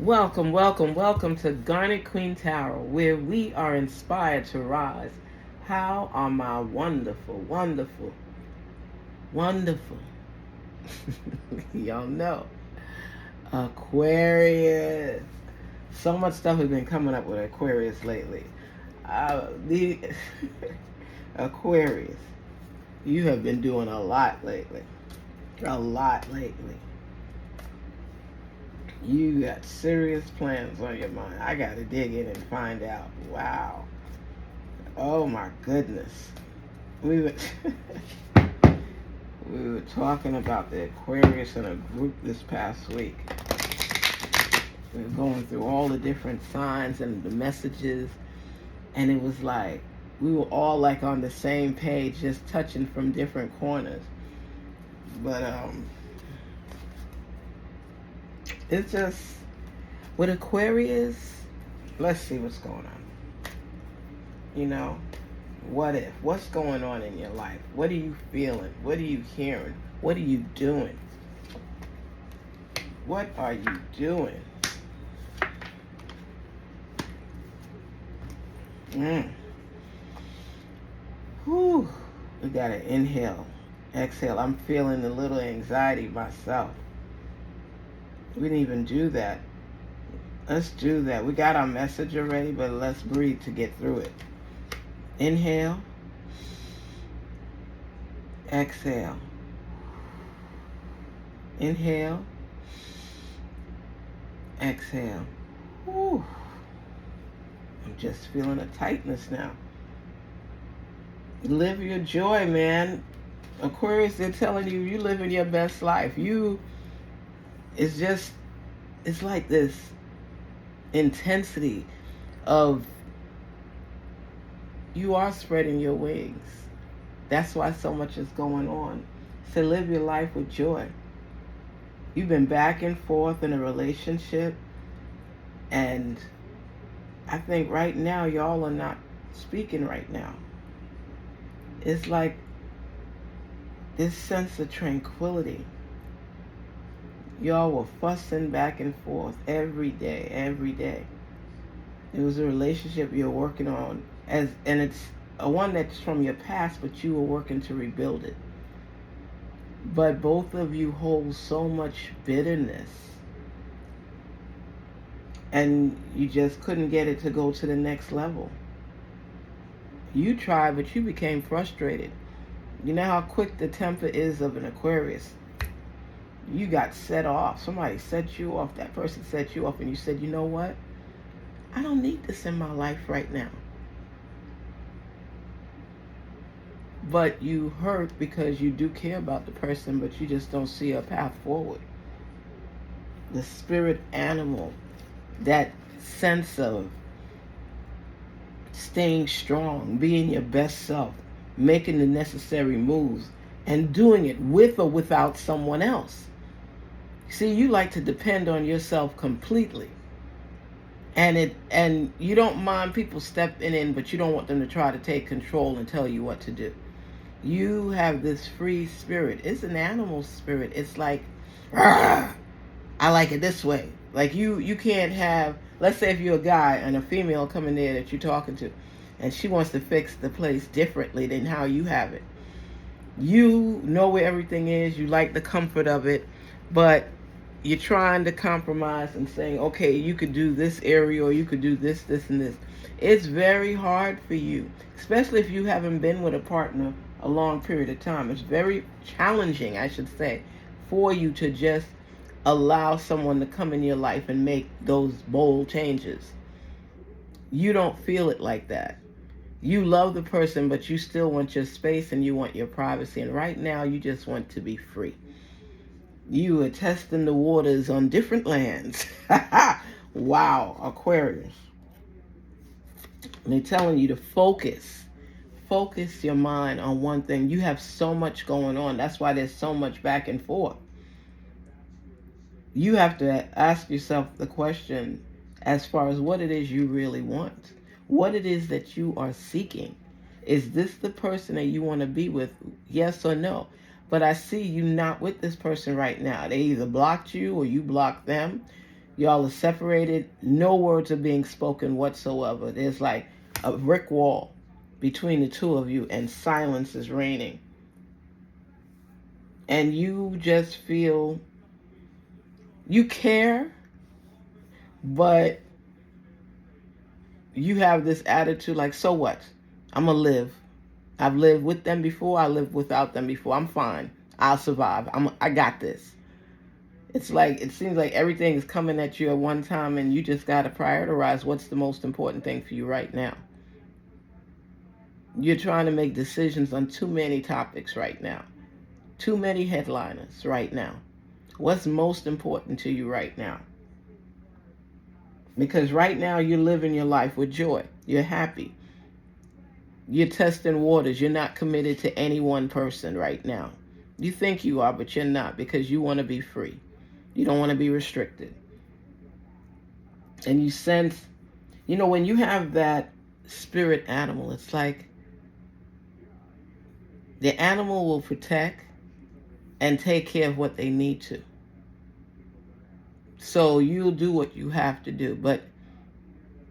Welcome, welcome, welcome to Garnetqueentarot, where we are inspired to rise. How are my wonderful, wonderful, wonderful, y'all know, Aquarius. So much stuff has been coming up with Aquarius lately. The Aquarius, you have been doing a lot lately. A lot lately. You got serious plans on your mind. I got to dig in and find out. Wow. Oh my goodness. We were we were talking about the Aquarius in a group this past week. We were going through all the different signs and the messages, and it was like we were all like on the same page, just touching from different corners. But it's just with Aquarius, let's see what's going on. You know, what if? What's going on in your life? What are you feeling? What are you hearing? What are you doing? What are you doing? Whew. We gotta inhale, exhale. I'm feeling a little anxiety myself. We didn't even do that. Let's do that. We got our message already, but let's breathe to get through it. Inhale. Exhale. Inhale. Exhale. Whew. I'm just feeling a tightness now. Live your joy, man. Aquarius, they're telling you, you living your best life. It's like this intensity of you are spreading your wings. That's why so much is going on. So live your life with joy. You've been back and forth in a relationship, and I think right now y'all are not speaking right now. It's like this sense of tranquility. Y'all were fussing back and forth every day, every day. It was a relationship you're working on, and it's a one that's from your past, but you were working to rebuild it. But both of you hold so much bitterness, and you just couldn't get it to go to the next level. You tried, but you became frustrated. You know how quick the temper is of an Aquarius. You got set off. Somebody set you off. That person set you off, and you said, you know what? I don't need this in my life right now. But you hurt because you do care about the person, but you just don't see a path forward. The spirit animal, that sense of staying strong, being your best self, making the necessary moves, and doing it with or without someone else. See, you like to depend on yourself completely. And you don't mind people stepping in, but you don't want them to try to take control and tell you what to do. You have this free spirit. It's an animal spirit. It's like, I like it this way. Like you can't have, let's say if you're a guy and a female coming there that you're talking to, and she wants to fix the place differently than how you have it. You know where everything is. You like the comfort of it, but you're trying to compromise and saying, okay, you could do this area or you could do this, this, and this. It's very hard for you, especially if you haven't been with a partner a long period of time. It's very challenging, I should say, for you to just allow someone to come in your life and make those bold changes. You don't feel it like that. You love the person, but you still want your space and you want your privacy. And right now, you just want to be free. You are testing the waters on different lands. Wow, Aquarius. And they're telling you to focus. Focus your mind on one thing. You have so much going on. That's why there's so much back and forth. You have to ask yourself the question as far as what it is you really want. What it is that you are seeking. Is this the person that you want to be with? Yes or no? But I see you not with this person right now. They either blocked you or you blocked them. Y'all are separated. No words are being spoken whatsoever. There's like a brick wall between the two of you, and silence is reigning. And you just feel you care, but you have this attitude like, so what? I'm going to live. I've lived with them before. I lived without them before. I'm fine. I'll survive. I got this. It's like, it seems like everything is coming at you at one time, and you just got to prioritize what's the most important thing for you right now. You're trying to make decisions on too many topics right now. Too many headliners right now. What's most important to you right now? Because right now you're living your life with joy. You're happy. You're testing waters. You're not committed to any one person right now. You think you are, but you're not, because you want to be free. You don't want to be restricted. And you sense, when you have that spirit animal, it's like the animal will protect and take care of what they need to. So you'll do what you have to do, but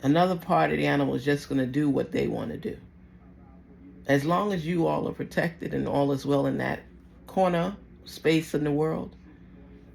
another part of the animal is just going to do what they want to do. As long as you all are protected and all is well in that corner space in the world,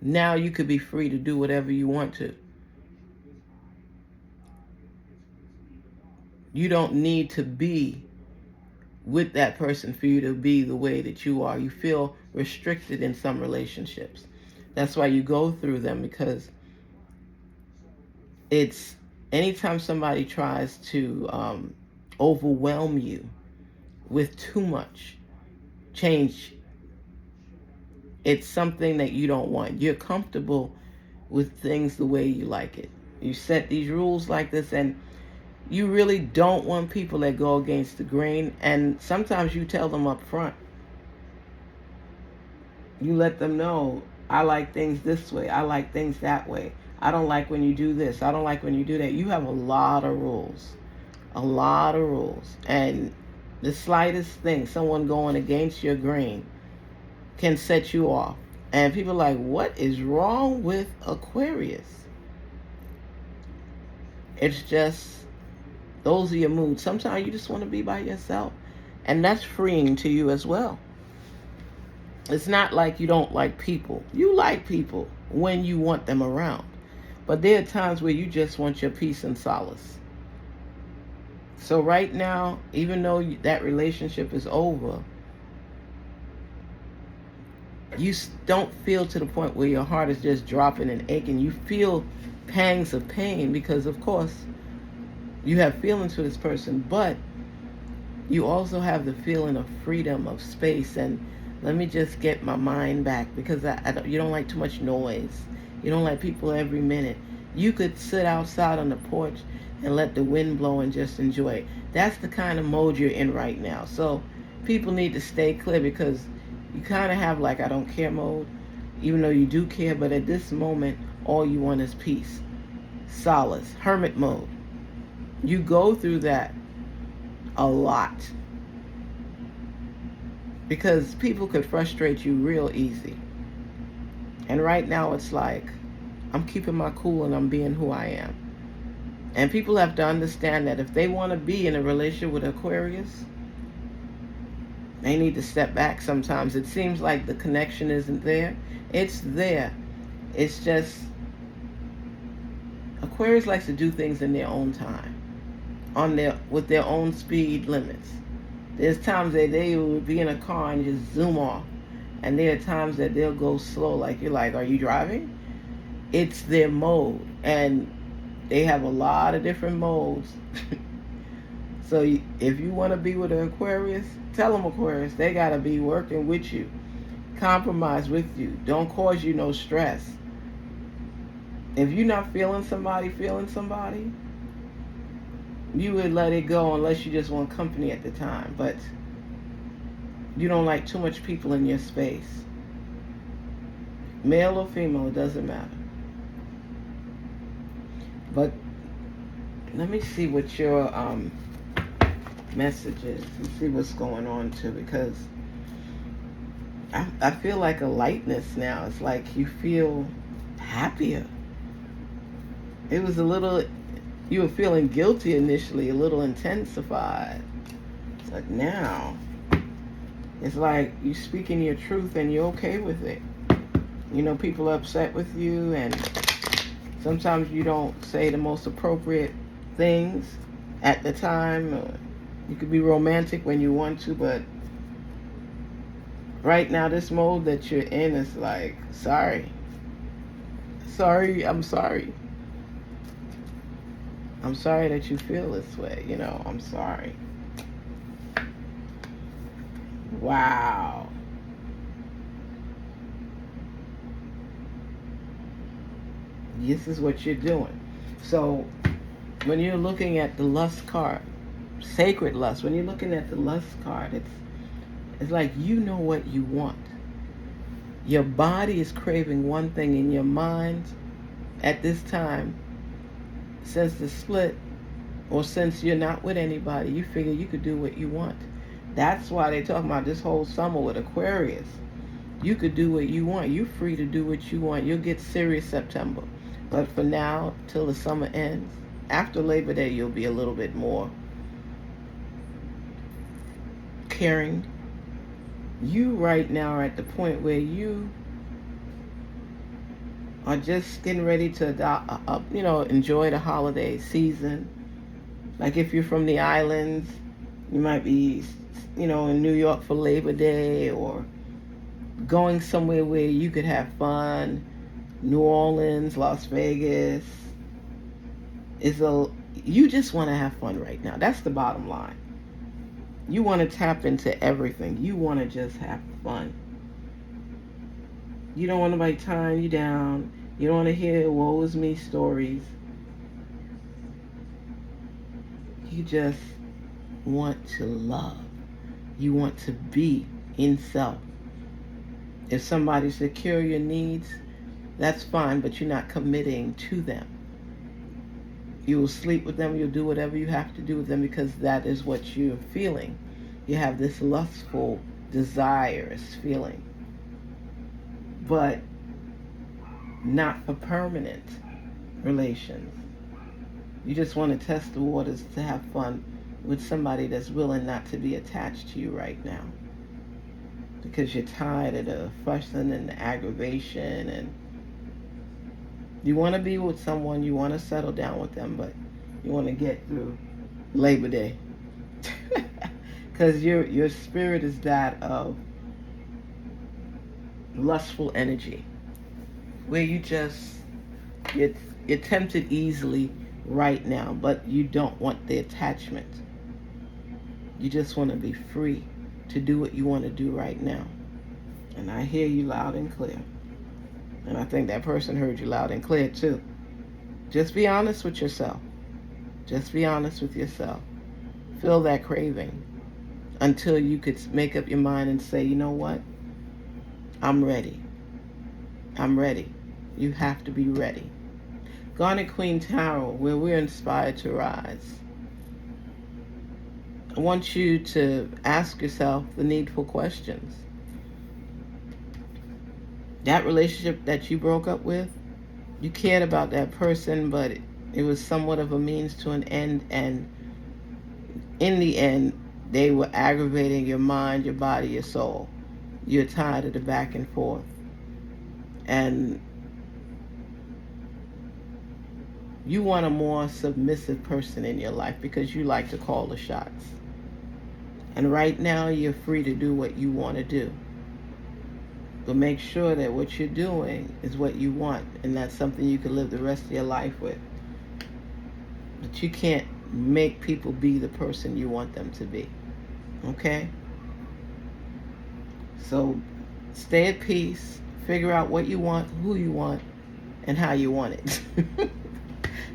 now you could be free to do whatever you want to. You don't need to be with that person for you to be the way that you are. You feel restricted in some relationships. That's why you go through them, because it's anytime somebody tries to overwhelm you with too much change, it's something that you don't want. You're comfortable with things the way you like it. You set these rules like this, and you really don't want people that go against the grain. And sometimes you tell them up front. You let them know, I like things this way. I like things that way. I don't like when you do this. I don't like when you do that. You have a lot of rules. A lot of rules. And the slightest thing, someone going against your grain, can set you off. And people are like, what is wrong with Aquarius? It's just, those are your moods. Sometimes you just want to be by yourself. And that's freeing to you as well. It's not like you don't like people. You like people when you want them around. But there are times where you just want your peace and solace. So right now, even though that relationship is over, you don't feel to the point where your heart is just dropping and aching. You feel pangs of pain because, of course, you have feelings for this person, but you also have the feeling of freedom, of space, and let me just get my mind back, because you don't like too much noise. You don't like people every minute. You could sit outside on the porch and let the wind blow and just enjoy it. That's the kind of mode you're in right now. So people need to stay clear, because you kind of have like I don't care mode, even though you do care, but at this moment, all you want is peace, solace, hermit mode. You go through that a lot, because people could frustrate you real easy. And right now it's like, I'm keeping my cool and I'm being who I am. And people have to understand that if they want to be in a relationship with Aquarius, they need to step back sometimes. It seems like the connection isn't there. It's there. It's just, Aquarius likes to do things in their own time, with their own speed limits. There's times that they will be in a car and just zoom off. And there are times that they'll go slow, like you're like, are you driving? It's their mode. And they have a lot of different modes. So if you want to be with an Aquarius, tell them, Aquarius, they got to be working with you. Compromise with you. Don't cause you no stress. If you're not feeling somebody, you would let it go unless you just want company at the time. But you don't like too much people in your space. Male or female, it doesn't matter. But let me see what your message is and see what's going on too, because I feel like a lightness now. It's like you feel happier. It was a little, you were feeling guilty initially, a little intensified. But now, it's like you speaking your truth and you're okay with it. You know, people are upset with you, and sometimes you don't say the most appropriate things at the time. You could be romantic when you want to, but right now, this mode that you're in is like, sorry. Sorry, I'm sorry. I'm sorry that you feel this way. You know, I'm sorry. Wow. This is what you're doing. So, when you're looking at the lust card, sacred lust, when you're looking at the lust card, it's like you know what you want. Your body is craving one thing, in your mind at this time, since the split, or since you're not with anybody, you figure you could do what you want. That's why they talk about this whole summer with Aquarius. You could do what you want. You're free to do what you want. You'll get serious September. But for now, till the summer ends, after Labor Day, you'll be a little bit more caring. You right now are at the point where you are just getting ready to enjoy the holiday season. Like if you're from the islands, you might be, in New York for Labor Day, or going somewhere where you could have fun. New Orleans, Las Vegas. You just want to have fun right now. That's the bottom line. You want to tap into everything. You want to just have fun. You don't want nobody tying you down. You don't want to hear woe is me stories. You just want to love. You want to be in self. If somebody secure your needs, that's fine, but you're not committing to them. You will sleep with them. You'll do whatever you have to do with them because that is what you're feeling. You have this lustful, desirous feeling. But not for permanent relations. You just want to test the waters to have fun with somebody that's willing not to be attached to you right now. Because you're tired of the fussing and the aggravation, and you want to be with someone, you want to settle down with them, but you want to get through Labor Day. Because your spirit is that of lustful energy, where you're tempted easily right now, but you don't want the attachment. You just want to be free to do what you want to do right now. And I hear you loud and clear. And I think that person heard you loud and clear too. Just be honest with yourself. Just be honest with yourself. Feel that craving until you could make up your mind and say, you know what? I'm ready. I'm ready. You have to be ready. Garnetqueentarot, where we're inspired to rise. I want you to ask yourself the needful questions. That relationship that you broke up with, you cared about that person, but it was somewhat of a means to an end, and in the end, they were aggravating your mind, your body, your soul. You're tired of the back and forth. And you want a more submissive person in your life because you like to call the shots. And right now, you're free to do what you want to do. But make sure that what you're doing is what you want, and that's something you can live the rest of your life with. But you can't make people be the person you want them to be. Okay? So stay at peace. Figure out what you want, who you want, and how you want it.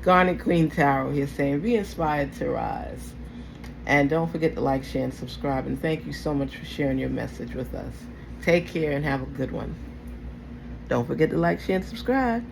Garnetqueentarot here saying, be inspired to rise. And don't forget to like, share, and subscribe. And thank you so much for sharing your message with us. Take care and have a good one. Don't forget to like, share, and subscribe.